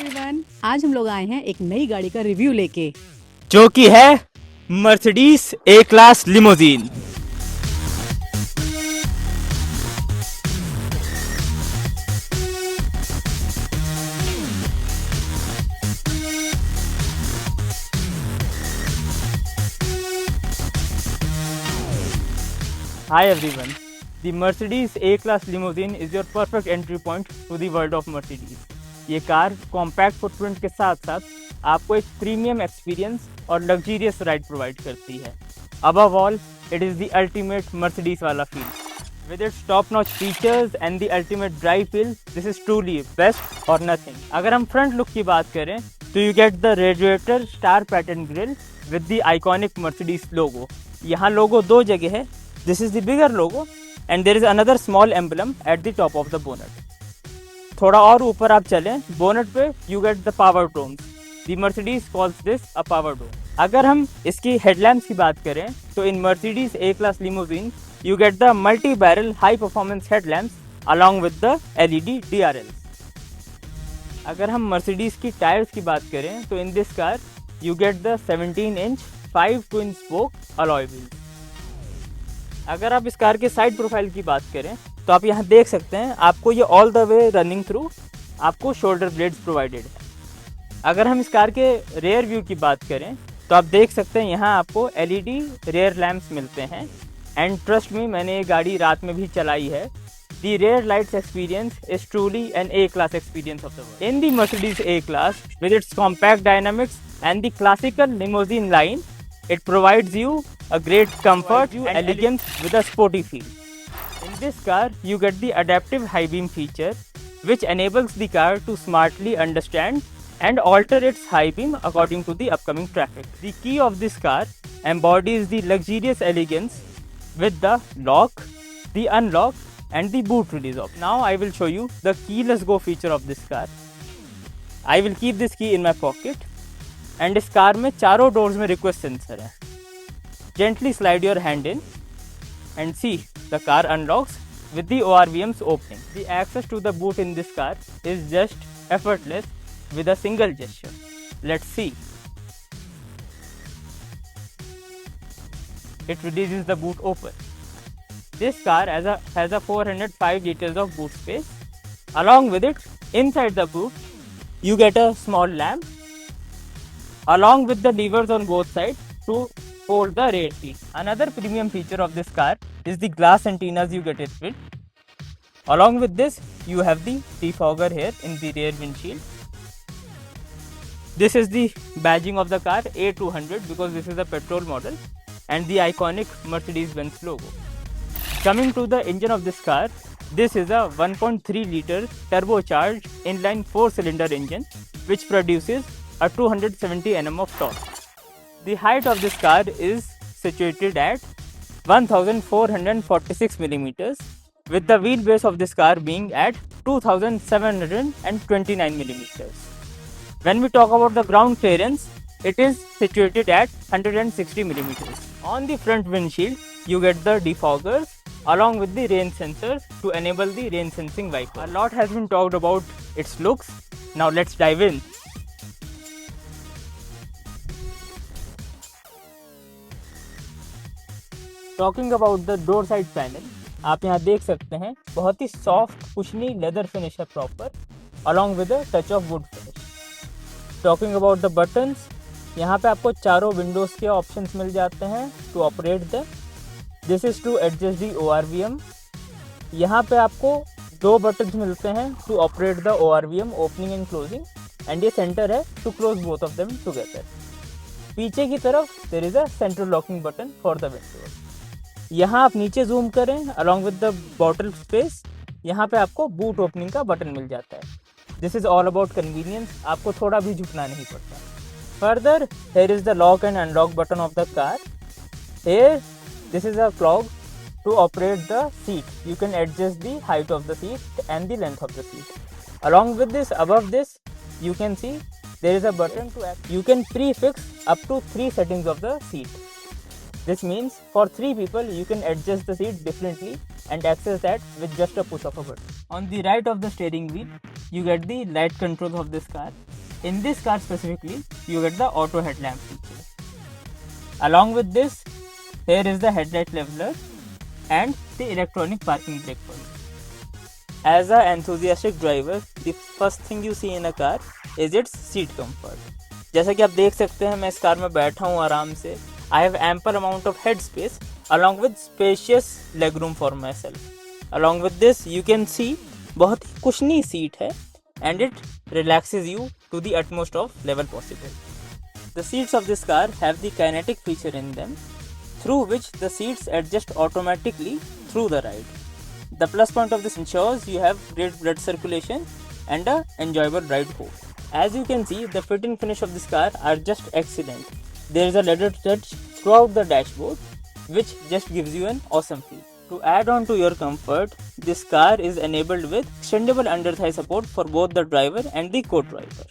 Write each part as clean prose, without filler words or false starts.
Everyone, आज हम लोग आए हैं एक नई गाड़ी का रिव्यू लेके, जो कि है Mercedes A class limousine. Hi everyone, the Mercedes A-Class limousine is your perfect entry point to the world of Mercedes। ये कार कॉम्पैक्ट फुटप्रिंट के साथ साथ आपको एक प्रीमियम एक्सपीरियंस और लग्जरियस राइड प्रोवाइड करती है। Above all, it is the ultimate Mercedes वाला feel। With its top-notch features and the ultimate drive feel, this is truly best or nothing। अगर हम फ्रंट लुक की बात करें तो you get the radiator star pattern grille with the iconic Mercedes logo। यहाँ लोगो दो जगह है। This is the bigger logo and there is another small emblem at the top of the bonnet। थोड़ा और ऊपर आप चलें बोनेट पे you get the power domes। The Mercedes calls this a power dome। अगर हम इसकी हेडलैम्प्स की बात करें तो इन Mercedes A-Class limousine you get the multi-barrel high performance headlamps along with the LED DRLs। अगर हम Mercedes की टायर्स की बात करें तो in this car you get the 17-inch 5 twin spoke alloy wheels। अगर आप इस कार के साइड प्रोफाइल की बात करें तो आप यहाँ देख सकते हैं आपको ये all the way running through आपको शोल्डर ब्लेड्स प्रोवाइडेड है। अगर हम इस कार के रेयर व्यू की बात करें तो आप देख सकते हैं यहाँ आपको एलईडी रेयर लैंप्स मिलते हैं एंड ट्रस्ट मी, मैंने ये गाड़ी रात में भी चलाई है। The rear lights experience is truly an A class experience of the world. In the Mercedes A class with its compact dynamics and the classical limousine line, it provides you a great comfort and elegance with a sporty feel। In this car, you get the adaptive high beam feature, which enables the car to smartly understand and alter its high beam according to the upcoming traffic। The key of this car embodies the luxurious elegance with the lock, the unlock, and the boot release option। Now I will show you the keyless go feature of this car। I will keep this key in my pocket। And इस car में चारों doors में request sensor है। Gently slide your hand in and see the car unlocks with the ORVM's opening। The access to the boot in this car is just effortless with a single gesture. Let's see. It releases the boot open। This car has a 405 liters of boot space। Along with it, inside the boot, you get a small lamp along with the levers on both sides to hold the rear seat। Another premium feature of this car is the glass antennas you get it with। Along with this, you have the defogger here in the rear windshield। This is the badging of the car A200 because this is a petrol model and the iconic Mercedes-Benz logo। Coming to the engine of this car, this is a 1.3 liter turbocharged inline 4-cylinder engine which produces a 270 Nm of torque। The height of this car is situated at 1446 millimeters, with the wheelbase of this car being at 2729 millimeters। When we talk about the ground clearance, it is situated at 160 millimeters। On the front windshield, you get the defoggers along with the rain sensors to enable the rain sensing wiper। A lot has been talked about its looks, now let's dive in। Talking about the door side panel, आप यहाँ देख सकते हैं बहुत ही soft कुशनी leather finish है proper along with a touch of would finish. Talking about the buttons, यहाँ पे आपको चारों विंडोज़ के ऑप्शंस मिल जाते हैं to operate the. This is to adjust the ORVM। यहाँ पे आपको दो बटन्स मिलते हैं to operate the ORVM opening and closing and ये सेंटर है to close both of them together. पीछे की तरफ there is a central locking button for the windows. यहाँ आप नीचे जूम करें along with the bottle space, यहाँ पे आपको बूट ओपनिंग का बटन मिल जाता है। This is all about convenience, आपको थोड़ा भी झुकना नहीं पड़ता। Further here is the lock and unlock button of the car. Here this is a clog to operate the seat. You can adjust the height of the seat and the length of the seat. Along with this, above this you can see there is a button to act। You can prefix up to 3 settings of the seat। This means for 3 people you can adjust the seat differently and access that with just a push of a button. On the right of the steering wheel, you get the light controls of this car. In this car specifically, you get the auto headlamp feature. Along with this, here is the headlight leveler and the electronic parking brake for you. As an enthusiastic driver, the first thing you see in a car is its seat comfort. जैसा कि आप देख सकते हैं, मैं इस car में बैठा हूँ आराम से. I have ample amount of head space along with spacious legroom for myself. Along with this, you can see बहुत ही कुशनी सीट है and it relaxes you to the utmost of level possible. The seats of this car have the kinetic feature in them, through which the seats adjust automatically through the ride. The plus point of this ensures you have great blood circulation and a enjoyable ride home. As you can see, the fit and finish of this car are just excellent. There is a leather touch throughout the dashboard, which just gives you an awesome feel. To add on to your comfort, this car is enabled with extendable under thigh support for both the driver and the co-driver.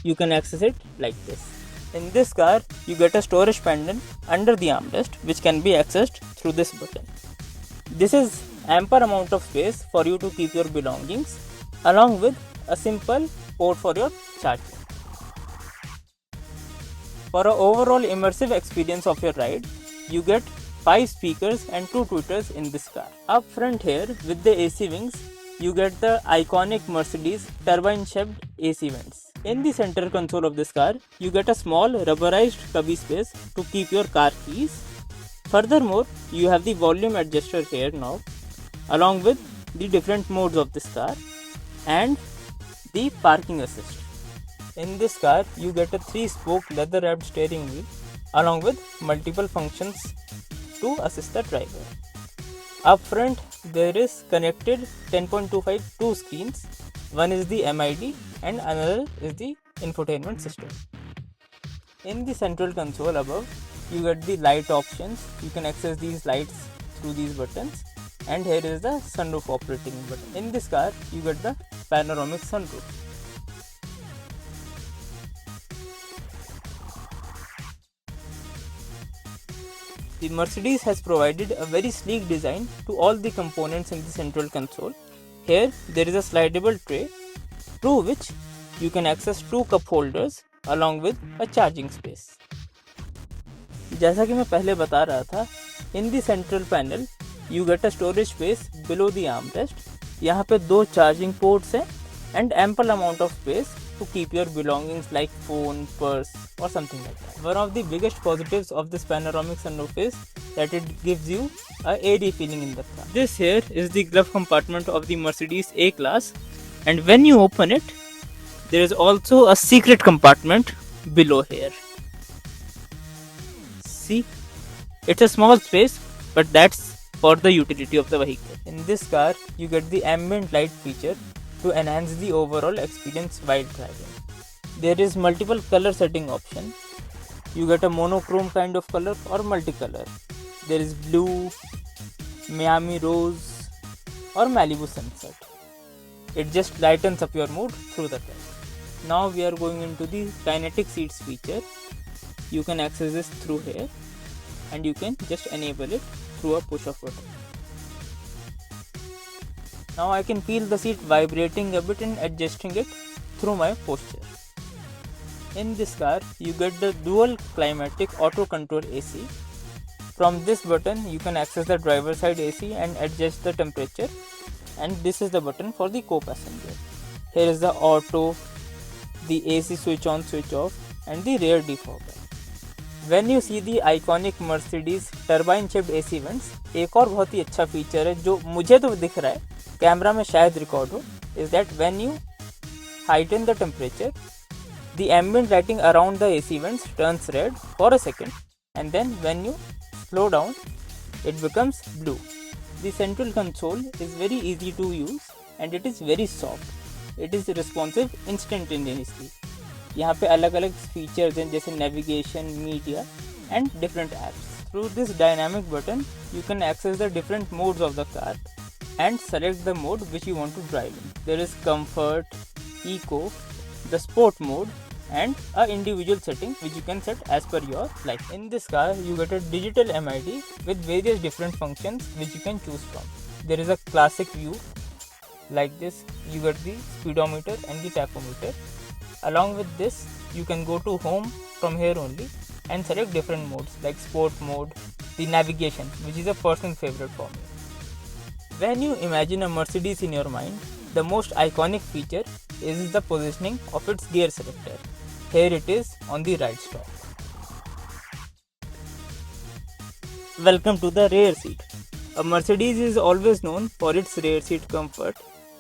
You can access it like this. In this car, you get a storage pendant under the armrest, which can be accessed through this button. This is ample amount of space for you to keep your belongings, along with a simple port for your charger. For an overall immersive experience of your ride, you get 5 speakers and 2 tweeters in this car. Up front here, with the AC wings, you get the iconic Mercedes turbine-shaped AC vents. In the center console of this car, you get a small rubberized cubby space to keep your car keys. Furthermore, you have the volume adjuster here now, along with the different modes of this car and the parking assist. In this car, you get a 3-spoke leather-wrapped steering wheel along with multiple functions to assist the driver. Up front, there is connected 10.25 two screens. One is the MID and another is the infotainment system. In the central console above, you get the light options. You can access these lights through these buttons. And here is the sunroof operating button. In this car, you get the panoramic sunroof. The Mercedes has provided a very sleek design to all the components in the central console. Here, there is a slidable tray through which you can access 2 cup holders along with a charging space. जैसा कि मैं पहले बता रहा था, in the central panel, you get a storage space below the armrest. यहाँ पे 2 charging ports हैं and ample amount of space to keep your belongings like phone, purse or something like that. One of the biggest positives of this panoramic sunroof is that it gives you a airy feeling in the car. This here is the glove compartment of the Mercedes A-Class, and when you open it, there is also a secret compartment below here. See, it's a small space, but that's for the utility of the vehicle. In this car, you get the ambient light feature to enhance the overall experience while driving. There is multiple color setting option. You get a monochrome kind of color or multicolor. There is blue, Miami rose or Malibu sunset. It just lightens up your mood through the drive. Now we are going into the kinetic seats feature. You can access this through here and you can just enable it through a push of button. Now I can feel the seat vibrating a bit and adjusting it through my posture. In this car, you get the dual climatic auto control AC. From this button, you can access the driver side AC and adjust the temperature. And this is the button for the co-passenger. Here is the auto, the AC switch on, switch off, and the rear defogger. When you see the iconic Mercedes turbine shaped AC vents, एक और बहुत ही अच्छा feature है जो मुझे तो दिख रहा है, कैमरा में शायद रिकॉर्ड हो, is that when you heighten the temperature, the ambient lighting around the AC vents turns red for a second, and then when you slow down, it becomes blue. The central console is very easy to use and it is very soft. It is responsive instantaneously. यहाँ पे अलग अलग features हैं जैसे navigation, media and different apps. Through this dynamic button, you can access the different modes of the car and select the mode which you want to drive in. There is comfort, eco, the sport mode and a individual setting which you can set as per your life. In this car, you get a digital MID with various different functions which you can choose from. there is a classic view like this. You get the speedometer and the tachometer. Along with this, you can go to home from here only and select different modes like sport mode, the navigation, which is a personal favorite for me. When you imagine a Mercedes in your mind, the most iconic feature is the positioning of its gear selector. Here it is on the right stop. Welcome to the rear seat. A Mercedes is always known for its rear seat comfort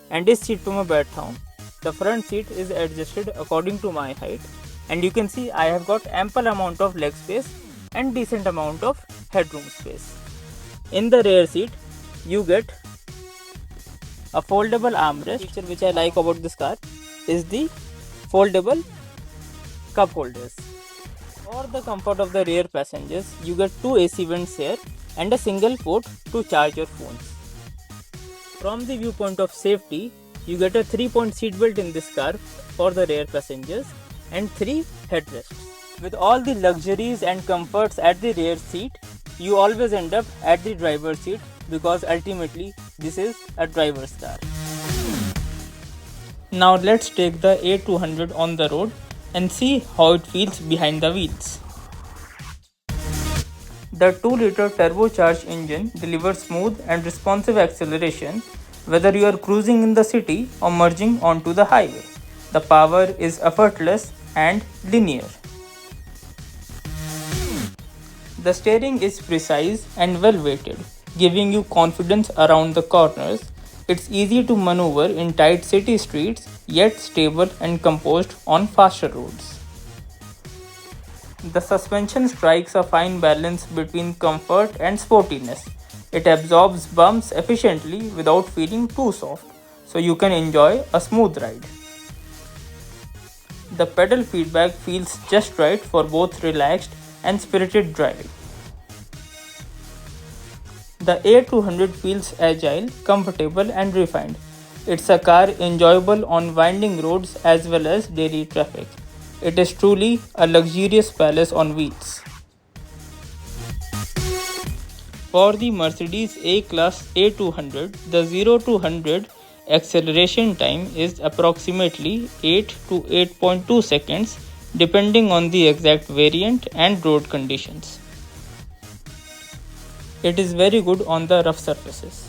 and is seat पे मैं बैठा हूँ. The front seat is adjusted according to my height and you can see I have got ample amount of leg space and decent amount of headroom space. In the rear seat, you get a foldable armrest. Feature which I like about this car is the foldable cup holders. For the comfort of the rear passengers, you get two AC vents here and a single port to charge your phones. From the viewpoint of safety, you get a 3-point seat belt in this car for the rear passengers and 3 headrests. With all the luxuries and comforts at the rear seat, you always end up at the driver's seat because ultimately this is a driver's car. Now let's take the A200 on the road and see how it feels behind the wheels. The 2-liter turbocharged engine delivers smooth and responsive acceleration whether you are cruising in the city or merging onto the highway. The power is effortless and linear. The steering is precise and well weighted, giving you confidence around the corners. It's easy to maneuver in tight city streets, yet stable and composed on faster roads. The suspension strikes a fine balance between comfort and sportiness. It absorbs bumps efficiently without feeling too soft, so you can enjoy a smooth ride. The pedal feedback feels just right for both relaxed and spirited driving. The A200 feels agile, comfortable and refined. It's a car enjoyable on winding roads as well as daily traffic. It is truly a luxurious palace on wheels. For the Mercedes A-Class A200, the 0 to 100 acceleration time is approximately 8 to 8.2 seconds depending on the exact variant and road conditions. It is very good on the rough surfaces.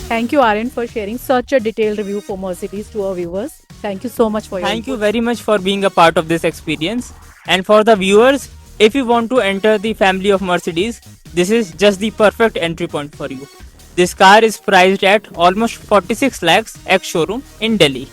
Thank you, Aryan, for sharing such a detailed review for Mercedes to our viewers. Thank you so much for your Thank you input. very much for being a part of this experience. And for the viewers, if you want to enter the family of Mercedes, this is just the perfect entry point for you. This car is priced at almost 46 lakhs ex-showroom in Delhi.